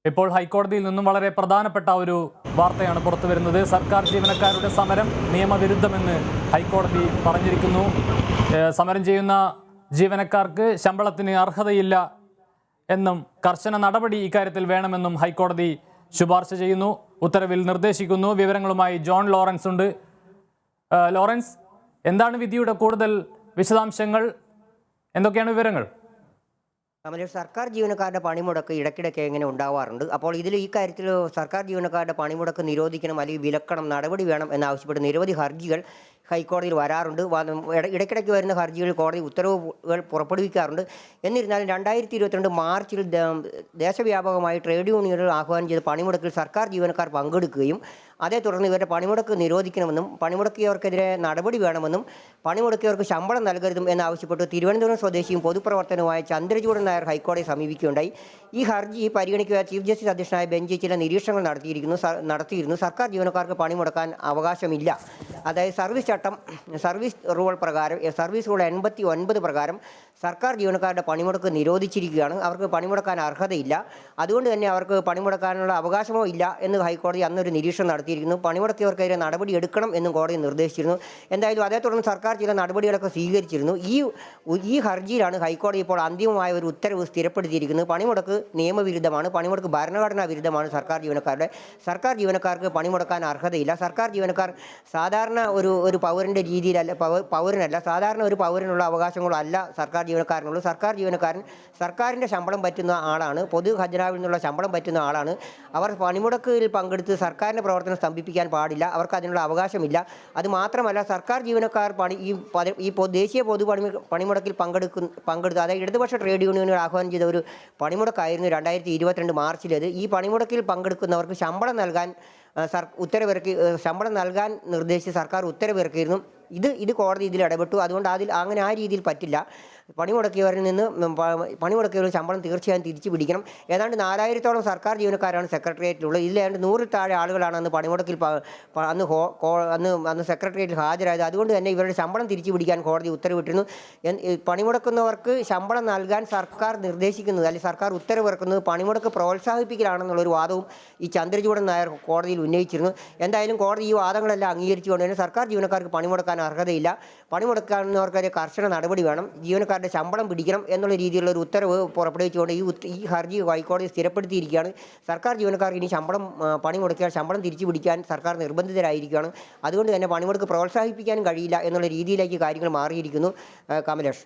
ഇപ്പോൾ ഹൈക്കോടതിയിൽ നിന്നും വളരെ പ്രധാനപ്പെട്ട ഒരു വാർത്തയാണ് പുറത്തു വരുന്നത്. സർക്കാർ ജീവനക്കാരുടെ സമരം നിയമവിരുദ്ധമെന്ന് ഹൈക്കോടതി പറഞ്ഞിരിക്കുന്നു. സമരം ചെയ്യുന്ന ജീവനക്കാർക്ക് ശമ്പളത്തിന് അർഹതയില്ല എന്നും കർശന നടപടി ഇക്കാര്യത്തിൽ വേണമെന്നും ഹൈക്കോടതി ശുപാർശ ചെയ്യുന്നു, ഉത്തരവിൽ നിർദ്ദേശിക്കുന്നു. വിവരങ്ങളുമായി ജോൺ ലോറൻസ് ഉണ്ട്. ലോറൻസ്, എന്താണ് വിധിയുടെ കൂടുതൽ വിശദാംശങ്ങൾ? എന്തൊക്കെയാണ് വിവരങ്ങൾ? സർക്കാർ ജീവനക്കാരുടെ പണിമുടക്ക് ഇടയ്ക്കിടയ്ക്ക് എങ്ങനെ ഉണ്ടാവാറുണ്ട്. അപ്പോൾ ഈ കാര്യത്തിൽ സർക്കാർ ജീവനക്കാരുടെ പണിമുടക്ക് നിരോധിക്കണം അല്ലെങ്കിൽ വിലക്കണം, നടപടി വേണം എന്നാവശ്യപ്പെട്ട് നിരവധി ഹർജികൾ ഹൈക്കോടതിയിൽ വരാറുണ്ട്. ഇടയ്ക്കിടയ്ക്ക് വരുന്ന ഹർജികൾ കോടതി ഉത്തരവുകൾ പുറപ്പെടുവിക്കാറുണ്ട്. എന്നിരുന്നാലും 2022 മാർച്ചിൽ ദേശവ്യാപകമായി ട്രേഡ് യൂണിയനുകൾ ആഹ്വാനം ചെയ്ത പണിമുടക്കിൽ സർക്കാർ ജീവനക്കാർ പങ്കെടുക്കുകയും അതേ തുടർന്ന് ഇവരുടെ പണിമുടക്ക് നിരോധിക്കണമെന്നും പണിമുടക്കിയവർക്കെതിരെ നടപടി വേണമെന്നും പണിമുടക്കിയവർക്ക് ശമ്പളം നൽകരുതും എന്നാവശ്യപ്പെട്ട് തിരുവനന്തപുരം സ്വദേശിയും പൊതുപ്രവർത്തനവുമായ ചന്ദ്രചൂഡൻ നായർ ഹൈക്കോടതിയെ സമീപിക്കുകയുണ്ടായി. ഈ ഹർജി പരിഗണിക്കുക ചീഫ് ജസ്റ്റിസ് അധ്യക്ഷനായ ബെഞ്ച് ചില നിരീക്ഷണങ്ങൾ നടത്തിയിരുന്നു. സർക്കാർ ജീവനക്കാർക്ക് പണിമുടക്കാൻ അവകാശമില്ല. അതായത് സർവീസ് റൂൾ പ്രകാരം, സർവീസ് റൂൾ 89 പ്രകാരം സർക്കാർ ജീവനക്കാരുടെ പണിമുടക്ക് നിരോധിച്ചിരിക്കുകയാണ്. അവർക്ക് പണിമുടക്കാൻ അർഹതയില്ല. അതുകൊണ്ട് തന്നെ അവർക്ക് പണിമുടക്കാനുള്ള അവകാശമോ ഇല്ല എന്ന് ഹൈക്കോടതി അന്നൊരു നിരീക്ഷണം നടത്തിയിരിക്കുന്നു. പണിമുടക്കിയവർക്കെതിരെ നടപടി എടുക്കണം എന്നും കോടതി നിർദ്ദേശിച്ചിരുന്നു. എന്തായാലും അതേ തുടർന്ന് സർക്കാർ ചില നടപടികളൊക്കെ സ്വീകരിച്ചിരുന്നു. ഈ ഹർജിയിലാണ് ഹൈക്കോടതി ഇപ്പോൾ അന്തിമമായ ഒരു ഉത്തരവ് സ്ഥിരപ്പെടുത്തിയിരിക്കുന്നത്. പണിമുടക്ക് നിയമവിരുദ്ധമാണ്, പണിമുടക്ക് ഭരണഘടനാ വിരുദ്ധമാണ്. സർക്കാർ ജീവനക്കാർക്ക് പണിമുടക്കാൻ അർഹതയില്ല. സർക്കാർ ജീവനക്കാർ സാധാരണ ഒരു പൗരൻ്റെ രീതിയിലല്ല, പൗരനല്ല, സാധാരണ ഒരു പൗരനുള്ള അവകാശങ്ങളല്ല സർക്കാർ ജീവനക്കാരനുള്ളൂ. സർക്കാർ ജീവനക്കാരൻ സർക്കാരിൻ്റെ ശമ്പളം പറ്റുന്ന ആളാണ്, പൊതു ഖജനാവിൽ നിന്നുള്ള ശമ്പളം പറ്റുന്ന ആളാണ്. അവർ പണിമുടക്കിൽ പങ്കെടുത്ത് സർക്കാരിൻ്റെ പ്രവർത്തനം സ്തംഭിപ്പിക്കാൻ പാടില്ല, അവർക്ക് അതിനുള്ള അവകാശമില്ല. അതുമാത്രമല്ല, സർക്കാർ ജീവനക്കാർ ഈ ദേശീയ പണിമുടക്കിൽ പങ്കെടുത്ത് അതായത് ഇടതുപക്ഷ ട്രേഡ് യൂണിയനുകൾ ആഹ്വാനം ചെയ്ത ഒരു പണിമുടക്കായിരുന്നു 2022 മാർച്ചിലേത്. ഈ പണിമുടക്കിൽ പങ്കെടുക്കുന്നവർക്ക് ശമ്പളം നൽകാൻ നിർദ്ദേശിച്ച് സർക്കാർ ഉത്തരവിറക്കിയിരുന്നു. ഇത് കോടതി ഇതിൽ ഇടപെട്ടു. അതുകൊണ്ട് അങ്ങനെ ആ രീതിയിൽ പറ്റില്ല. പണിമുടക്കിയവരുടെ ശമ്പളം തീർച്ചയായും തിരിച്ചു പിടിക്കണം. ഏതാണ്ട് 4000-ഓളം സർക്കാർ ജീവനക്കാരാണ് സെക്രട്ടേറിയറ്റിലുള്ളത്. ഇതിൽ ഏതാണ്ട് 100-ൽ താഴെ ആളുകളാണ് അന്ന് പണിമുടക്കിൽ അന്ന് സെക്രട്ടേറിയറ്റിൽ ഹാജരായത്. അതുകൊണ്ട് തന്നെ ഇവരുടെ ശമ്പളം തിരിച്ചു പിടിക്കാൻ കോടതി ഉത്തരവിട്ടിരുന്നു. പണിമുടക്കുന്നവർക്ക് ശമ്പളം നൽകാൻ സർക്കാർ നിർദ്ദേശിക്കുന്നത് അല്ലെങ്കിൽ സർക്കാർ ഉത്തരവിറക്കുന്നത് പണിമുടക്ക് പ്രോത്സാഹിപ്പിക്കലാണെന്നുള്ളൊരു വാദവും ഈ ചന്ദ്രചൂഡൻ നായർ കോടതിയിൽ ഉന്നയിച്ചിരുന്നു. എന്തായാലും കോടതി ഈ വാദങ്ങളെല്ലാം അംഗീകരിച്ചുകൊണ്ട് തന്നെ സർക്കാർ ജീവനക്കാർക്ക് പണിമുടക്കാൻ അർഹതയില്ല, പണിമുടക്കുന്നവർക്കെതിരെ കർശന നടപടി വേണം, ജീവനക്കാരുടെ ശമ്പളം പിടിക്കണം എന്നുള്ള രീതിയിലുള്ള ഒരു ഉത്തരവ് പുറപ്പെടുവിച്ചുകൊണ്ട് ഈ ഹർജി ഹൈക്കോടതി സ്ഥിരപ്പെടുത്തിയിരിക്കുകയാണ്. സർക്കാർ ജീവനക്കാർക്ക് ഇനി പണി മുടക്കിയാൽ ശമ്പളം തിരിച്ചു പിടിക്കാൻ സർക്കാർ നിർബന്ധിതരായിരിക്കുകയാണ്. അതുകൊണ്ട് തന്നെ പണിമുടക്ക് പ്രോത്സാഹിപ്പിക്കാനും കഴിയില്ല എന്നുള്ള രീതിയിലേക്ക് കാര്യങ്ങൾ മാറിയിരിക്കുന്നു. കമലേഷ്.